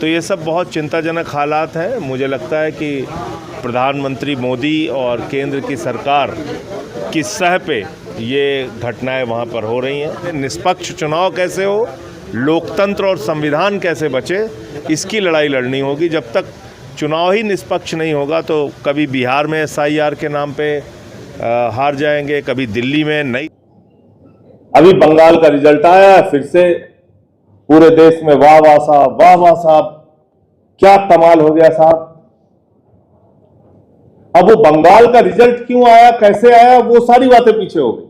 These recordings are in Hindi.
तो ये सब बहुत चिंताजनक हालात हैं। मुझे लगता है कि प्रधानमंत्री मोदी और केंद्र की सरकार की सह पे ये घटनाएं वहाँ पर हो रही हैं। निष्पक्ष चुनाव कैसे हो, लोकतंत्र और संविधान कैसे बचे, इसकी लड़ाई लड़नी होगी। जब तक चुनाव ही निष्पक्ष नहीं होगा तो कभी बिहार में SIR के नाम पे हार जाएंगे, कभी दिल्ली में नहीं। अभी बंगाल का रिजल्ट आया, फिर से पूरे देश में वाह वाह साहब, वाह वाह साहब, क्या कमाल हो गया साहब। अब वो बंगाल का रिजल्ट क्यों आया, कैसे आया, वो सारी बातें पीछे हो गई।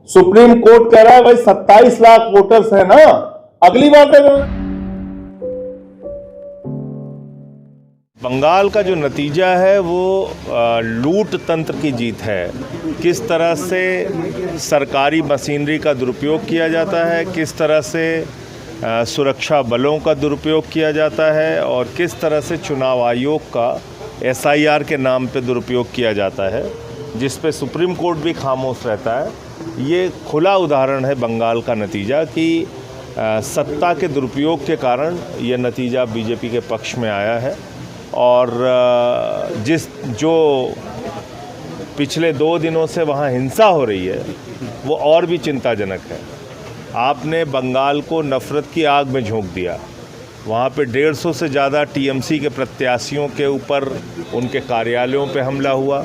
सुप्रीम कोर्ट कह रहा है भाई 27 लाख वोटर्स है ना, अगली बात है। बंगाल का जो नतीजा है वो लूट तंत्र की जीत है। किस तरह से सरकारी मशीनरी का दुरुपयोग किया जाता है, किस तरह से सुरक्षा बलों का दुरुपयोग किया जाता है और किस तरह से चुनाव आयोग का SIR के नाम पे दुरुपयोग किया जाता है, जिस पे सुप्रीम कोर्ट भी खामोश रहता है। ये खुला उदाहरण है बंगाल का नतीजा कि सत्ता के दुरुपयोग के कारण ये नतीजा बीजेपी के पक्ष में आया है। और जो पिछले 2 दिनों से वहाँ हिंसा हो रही है वो और भी चिंताजनक है। आपने बंगाल को नफ़रत की आग में झोंक दिया। वहाँ पे 150 से ज़्यादा TMC के प्रत्याशियों के ऊपर उनके कार्यालयों पे हमला हुआ।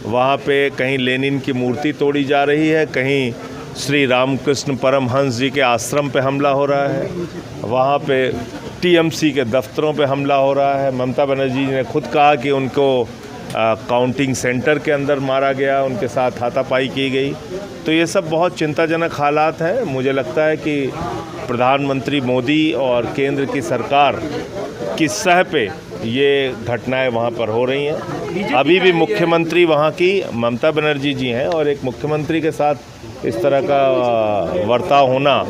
वहाँ पे कहीं लेनिन की मूर्ति तोड़ी जा रही है, कहीं श्री रामकृष्ण परमहंस जी के आश्रम पे हमला हो रहा है, वहाँ पे TMC के दफ्तरों पे हमला हो रहा है। ममता बनर्जी ने खुद कहा कि उनको काउंटिंग सेंटर के अंदर मारा गया, उनके साथ हाथापाई की गई। तो ये सब बहुत चिंताजनक हालात हैं। मुझे लगता है कि प्रधानमंत्री मोदी और केंद्र की सरकार की सह पे ये घटनाएं वहाँ पर हो रही हैं। अभी भी मुख्यमंत्री वहाँ की ममता बनर्जी जी हैं और एक मुख्यमंत्री के साथ इस तरह का बर्ताव होना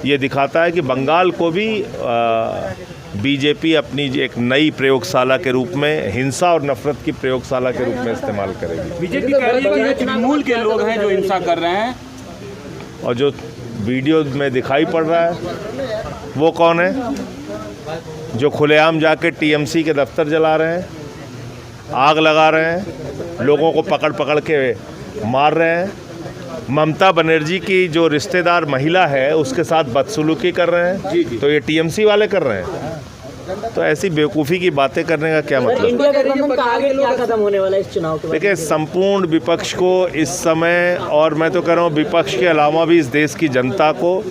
ये दिखाता है कि बंगाल को भी बीजेपी अपनी एक नई प्रयोगशाला के रूप में, हिंसा और नफरत की प्रयोगशाला के रूप में इस्तेमाल करेगी। बीजेपी कह रही है कि ये तृणमूल के लोग हैं जो हिंसा कर रहे हैं। और जो वीडियो में दिखाई पड़ रहा है वो कौन है? जो खुलेआम जाके TMC के दफ्तर जला रहे हैं, आग लगा रहे हैं, लोगों को पकड़ पकड़ के मार रहे हैं। ममता बनर्जी की जो रिश्तेदार महिला है उसके साथ बदसलूकी कर रहे हैं। तो ये TMC वाले कर रहे हैं। तो ऐसी बेवकूफ़ी की बातें करने का क्या मतलब? इंडिया गठबंधन का आगे क्या कदम होने वाला है इस चुनाव के बाद? देखिए, संपूर्ण विपक्ष को इस समय, और मैं तो कह रहा हूँ विपक्ष के अलावा भी इस देश की जनता को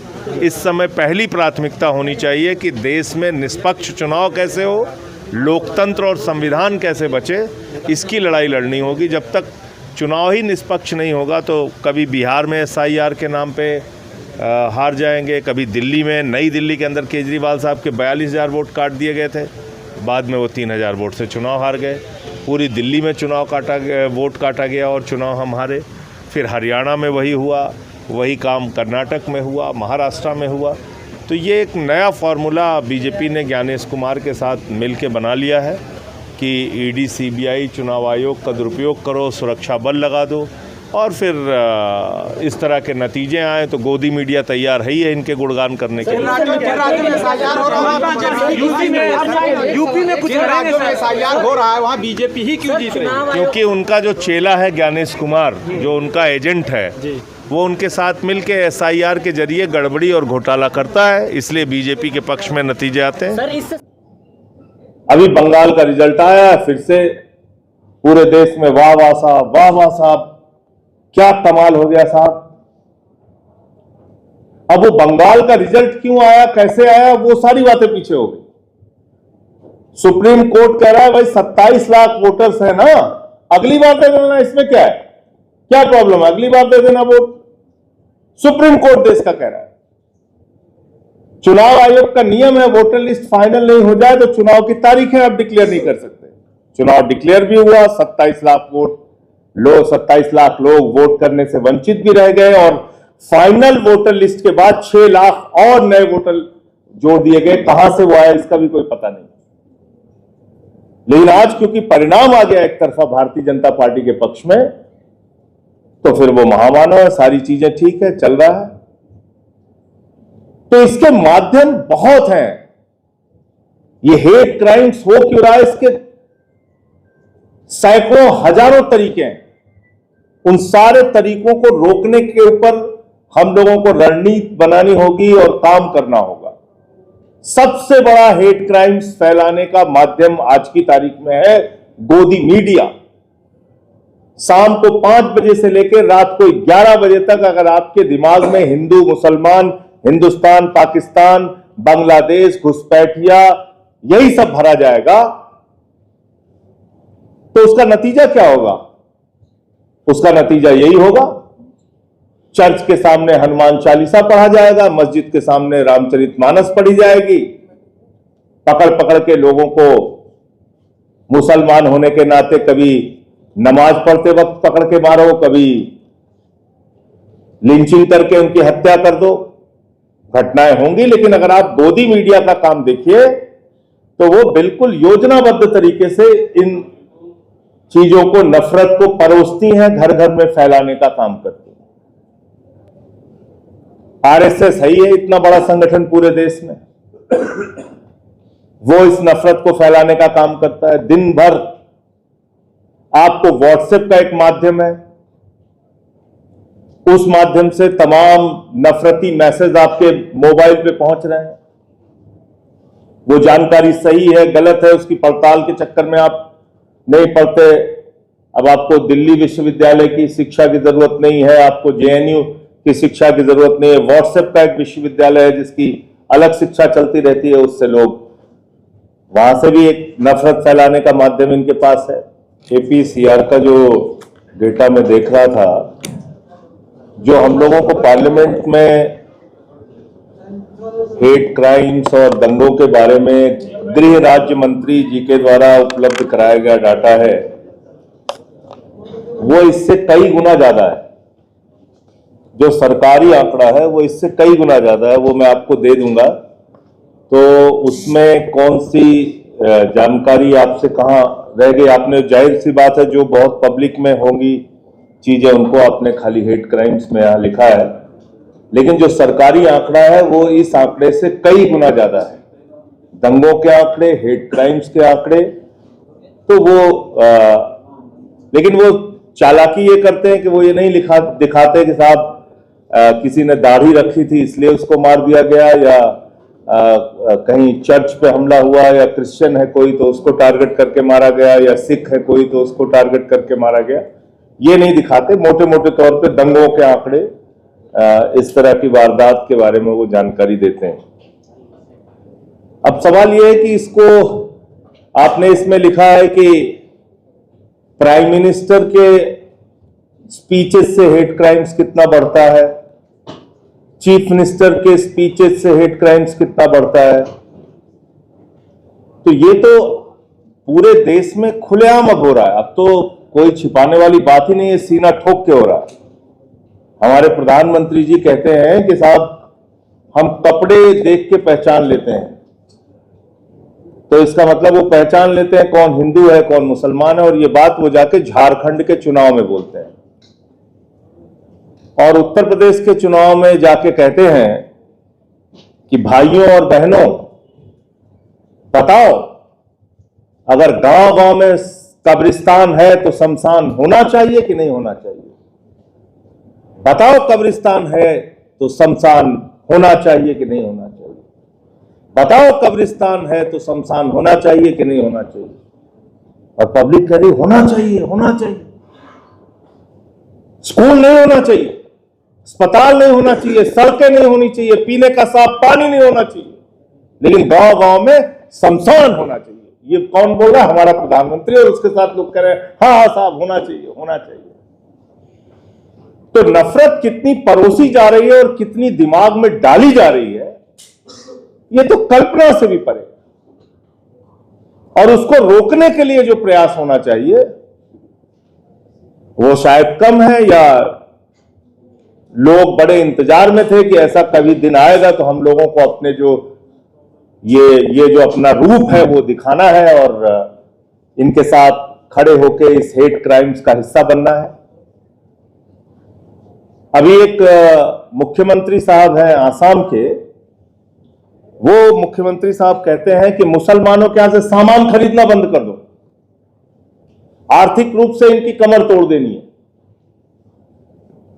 इस समय पहली प्राथमिकता होनी चाहिए कि देश में निष्पक्ष चुनाव कैसे हो, लोकतंत्र और संविधान कैसे बचे, इसकी लड़ाई लड़नी होगी। जब तक चुनाव ही निष्पक्ष नहीं होगा तो कभी बिहार में SIR के नाम पे हार जाएंगे, कभी दिल्ली में, नई दिल्ली के अंदर केजरीवाल साहब के 42,000 वोट काट दिए गए थे, बाद में वो 3,000 वोट से चुनाव हार गए। पूरी दिल्ली में वोट काटा गया और चुनाव हम हारे। फिर हरियाणा में वही हुआ, वही काम कर्नाटक में हुआ, महाराष्ट्र में हुआ। तो ये एक नया फार्मूला बीजेपी ने ज्ञानेश कुमार के साथ मिल के बना लिया है कि ED CBI चुनाव आयोग का दुरुपयोग करो, सुरक्षा बल लगा दो और फिर इस तरह के नतीजे आए तो गोदी मीडिया तैयार है ही है इनके गुणगान करने के लिए। यूपी में कुछ राज्यों में SIR हो रहा है, वहाँ बीजेपी ही क्यों जीत रही है? क्योंकि उनका जो चेला है ज्ञानेश कुमार, जो उनका एजेंट है, वो उनके साथ मिलके SIR के जरिए गड़बड़ी और घोटाला करता है, इसलिए बीजेपी के पक्ष में नतीजे आते हैं। अभी बंगाल का रिजल्ट आया, फिर से पूरे देश में वाह वाह साहब, वाह वाह साहब, क्या कमाल हो गया साहब। अब वो बंगाल का रिजल्ट क्यों आया, कैसे आया, वो सारी बातें पीछे हो गई। सुप्रीम कोर्ट कह रहा है भाई 27 लाख वोटर्स है ना, अगली बार दे देना, इसमें क्या है, क्या प्रॉब्लम है, अगली बार दे देना वोट। सुप्रीम कोर्ट देश का कह रहा है। चुनाव आयोग का नियम है वोटर लिस्ट फाइनल नहीं हो जाए तो चुनाव की तारीखें आप डिक्लेयर नहीं कर सकते। चुनाव डिक्लेयर भी हुआ, 27 लाख लोग वोट करने से वंचित भी रह गए और फाइनल वोटर लिस्ट के बाद 6 लाख और नए वोटर जोड़ दिए गए। कहां से वो आया इसका भी कोई पता नहीं। लेकिन आज क्योंकि परिणाम आ गया एक तरफा भारतीय जनता पार्टी के पक्ष में, तो फिर वो महामानव है, सारी चीजें ठीक है, चल रहा है। तो इसके माध्यम बहुत हैं ये हेट क्राइम्स हो क्यों रहा है, इसके सैकड़ों हजारों तरीके हैं। उन सारे तरीकों को रोकने के ऊपर हम लोगों को रणनीति बनानी होगी और काम करना होगा। सबसे बड़ा हेट क्राइम्स फैलाने का माध्यम आज की तारीख में है गोदी मीडिया। शाम को 5 बजे से लेकर रात को 11 बजे तक अगर आपके दिमाग में हिंदू, मुसलमान, हिंदुस्तान, पाकिस्तान, बांग्लादेश, घुसपैठिया यही सब भरा जाएगा तो उसका नतीजा क्या होगा? उसका नतीजा यही होगा, चर्च के सामने हनुमान चालीसा पढ़ा जाएगा, मस्जिद के सामने रामचरितमानस पढ़ी जाएगी, पकड़ पकड़ के लोगों को मुसलमान होने के नाते कभी नमाज पढ़ते वक्त पकड़ के मारो, कभी लिंचिंग करके उनकी हत्या कर दो। घटनाएं होंगी, लेकिन अगर आप गोदी मीडिया का काम देखिए तो वो बिल्कुल योजनाबद्ध तरीके से इन चीजों को, नफरत को परोसती हैं, घर घर में फैलाने का काम करती हैं। आरएसएस है ही है इतना बड़ा संगठन पूरे देश में, वो इस नफरत को फैलाने का काम करता है। दिन भर आपको व्हाट्सएप का एक माध्यम है, उस माध्यम से तमाम नफरती मैसेज आपके मोबाइल पे पहुंच रहे हैं। वो जानकारी सही है, गलत है, उसकी पड़ताल के चक्कर में आप नहीं पढ़ते। अब आपको दिल्ली विश्वविद्यालय की शिक्षा की जरूरत नहीं है, आपको जेएनयू की शिक्षा की जरूरत नहीं है। व्हाट्सएप का एक विश्वविद्यालय है जिसकी अलग शिक्षा चलती रहती है, उससे लोग वहां से भी एक नफरत फैलाने का माध्यम इनके पास है। एपीसीआर का जो डेटा में देख रहा था, जो हम लोगों को पार्लियामेंट में हेट क्राइम्स और दंगों के बारे में गृह राज्य मंत्री जी के द्वारा उपलब्ध कराया गया डाटा है, वो इससे कई गुना ज्यादा है। जो सरकारी आंकड़ा है वो इससे कई गुना ज्यादा है, वो मैं आपको दे दूंगा। तो उसमें कौन सी जानकारी आपसे कहां रह गई? आपने, जाहिर सी बात है, जो बहुत पब्लिक में होंगी चीजें उनको आपने खाली हेट क्राइम्स में यहां लिखा है, लेकिन जो सरकारी आंकड़ा है वो इस आंकड़े से कई गुना ज्यादा है। दंगों के आंकड़े, हेट क्राइम्स के आंकड़े, तो वो लेकिन वो चालाकी ये करते हैं कि वो ये नहीं दिखाते कि साहब किसी ने दाढ़ी रखी थी इसलिए उसको मार दिया गया, या कहीं चर्च पे हमला हुआ, या क्रिश्चियन है कोई तो उसको टारगेट करके मारा गया, या सिख है कोई तो उसको टारगेट करके मारा गया। ये नहीं दिखाते। मोटे मोटे तौर पे दंगों के आंकड़े, इस तरह की वारदात के बारे में वो जानकारी देते हैं। अब सवाल ये है कि इसको आपने इसमें लिखा है कि प्राइम मिनिस्टर के स्पीचेस से हेट क्राइम्स कितना बढ़ता है, चीफ मिनिस्टर के स्पीचेस से हेट क्राइम्स कितना बढ़ता है। तो ये तो पूरे देश में खुलेआम अब हो रहा है। अब तो कोई छिपाने वाली बात ही नहीं है, सीना ठोक के हो रहा है। हमारे प्रधानमंत्री जी कहते हैं कि साहब हम कपड़े देख के पहचान लेते हैं, तो इसका मतलब वो पहचान लेते हैं कौन हिंदू है कौन मुसलमान है, और ये बात वो जाके झारखंड के चुनाव में बोलते हैं और उत्तर प्रदेश के चुनाव में जाके कहते हैं कि भाइयों और बहनों बताओ, अगर गांव गांव में कब्रिस्तान है तो शमशान होना चाहिए कि नहीं होना चाहिए? बताओ, कब्रिस्तान है तो शमशान होना चाहिए कि नहीं होना चाहिए? बताओ, कब्रिस्तान है तो शमशान होना चाहिए कि नहीं होना चाहिए? और पब्लिक कह रही होना चाहिए, होना चाहिए। स्कूल नहीं होना चाहिए, अस्पताल नहीं होना चाहिए, सड़कें नहीं होनी चाहिए, पीने का साफ पानी नहीं होना चाहिए, लेकिन गांव गांव में शमशान होना चाहिए। ये कौन बोल रहा है? हमारा प्रधानमंत्री, और उसके साथ लोग कह रहे हैं हाँ हाँ साहब होना चाहिए, होना चाहिए। तो नफरत कितनी परोसी जा रही है और कितनी दिमाग में डाली जा रही है, ये तो कल्पना से भी परे। और उसको रोकने के लिए जो प्रयास होना चाहिए वो शायद कम है, या लोग बड़े इंतजार में थे कि ऐसा कभी दिन आएगा तो हम लोगों को अपने जो ये जो अपना रूप है वो दिखाना है और इनके साथ खड़े होकर इस हेट क्राइम्स का हिस्सा बनना है। अभी एक मुख्यमंत्री साहब हैं आसाम के, वो मुख्यमंत्री साहब कहते हैं कि मुसलमानों के यहां से सामान खरीदना बंद कर दो, आर्थिक रूप से इनकी कमर तोड़ देनी है।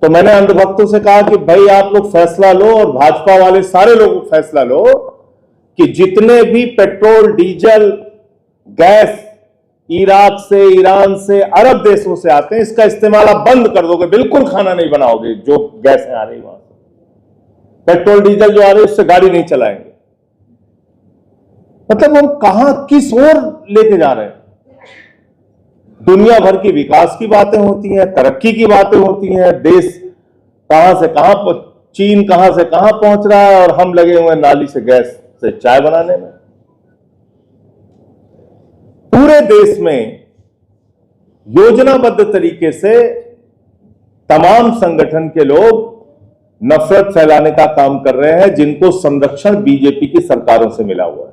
तो मैंने अंधभक्तों से कहा कि भाई आप लोग फैसला लो, और भाजपा वाले सारे लोग फैसला लो कि जितने भी पेट्रोल, डीजल, गैस इराक से, ईरान से, अरब देशों से आते हैं, इसका इस्तेमाल आप बंद कर दोगे, बिल्कुल खाना नहीं बनाओगे। जो गैस आ रही वहां से, पेट्रोल डीजल जो आ रही है, उससे गाड़ी नहीं चलाएंगे। मतलब हम कहां, किस ओर लेके जा रहे हैं? दुनिया भर की विकास की बातें होती हैं, तरक्की की बातें होती हैं, देश कहां से कहां, चीन कहां से कहां पहुंच रहा है, और हम लगे हुए नाली से गैस से चाय बनाने में। पूरे देश में योजनाबद्ध तरीके से तमाम संगठन के लोग नफरत फैलाने का काम कर रहे हैं, जिनको संरक्षण बीजेपी की सरकारों से मिला हुआ है।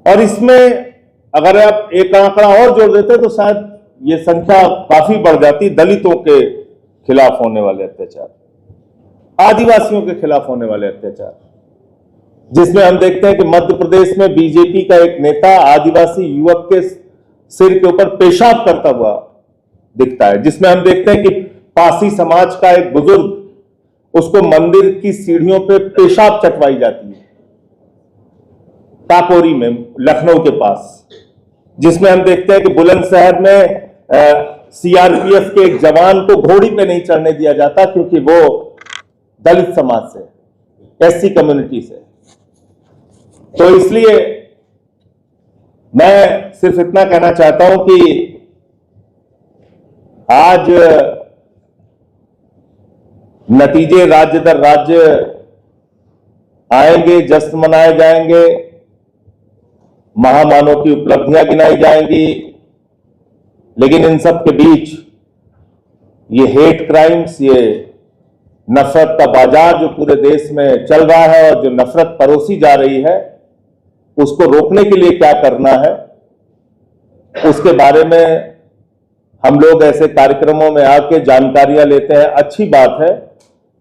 और इसमें अगर आप एक आंकड़ा और जोड़ देते तो शायद ये संख्या काफी बढ़ जाती। दलितों के खिलाफ होने वाले अत्याचार, आदिवासियों के खिलाफ होने वाले अत्याचार, जिसमें हम देखते हैं कि मध्य प्रदेश में बीजेपी का एक नेता आदिवासी युवक के सिर के ऊपर पेशाब करता हुआ दिखता है, जिसमें हम देखते हैं कि पासी समाज का एक बुजुर्ग, उसको मंदिर की सीढ़ियों पे पेशाब चटवाई जाती है, काकोरी में, लखनऊ के पास, जिसमें हम देखते हैं कि बुलंदशहर में सीआरपीएफ के एक जवान को घोड़ी पे नहीं चढ़ने दिया जाता, क्योंकि वो दलित समाज से, एससी कम्युनिटी से। तो इसलिए मैं सिर्फ इतना कहना चाहता हूं कि आज नतीजे राज्य दर राज्य आएंगे, जश्न मनाए जाएंगे, महामानव की उपलब्धियां गिनाई जाएंगी, लेकिन इन सब के बीच ये हेट क्राइम्स, ये नफरत का बाजार जो पूरे देश में चल रहा है, और जो नफरत परोसी जा रही है, उसको रोकने के लिए क्या करना है, उसके बारे में हम लोग ऐसे कार्यक्रमों में आके जानकारियां लेते हैं, अच्छी बात है,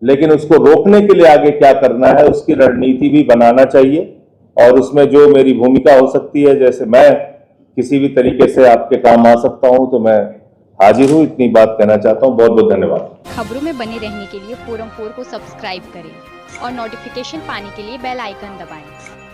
लेकिन उसको रोकने के लिए आगे क्या करना है, उसकी रणनीति भी बनाना चाहिए। और उसमें जो मेरी भूमिका हो सकती है, जैसे मैं किसी भी तरीके से आपके काम आ सकता हूं, तो मैं हाजिर हूं। इतनी बात कहना चाहता हूं। बहुत बहुत धन्यवाद। खबरों में बने रहने के लिए फोरम 4 को सब्सक्राइब करें और नोटिफिकेशन पाने के लिए बेल आइकन दबाएं।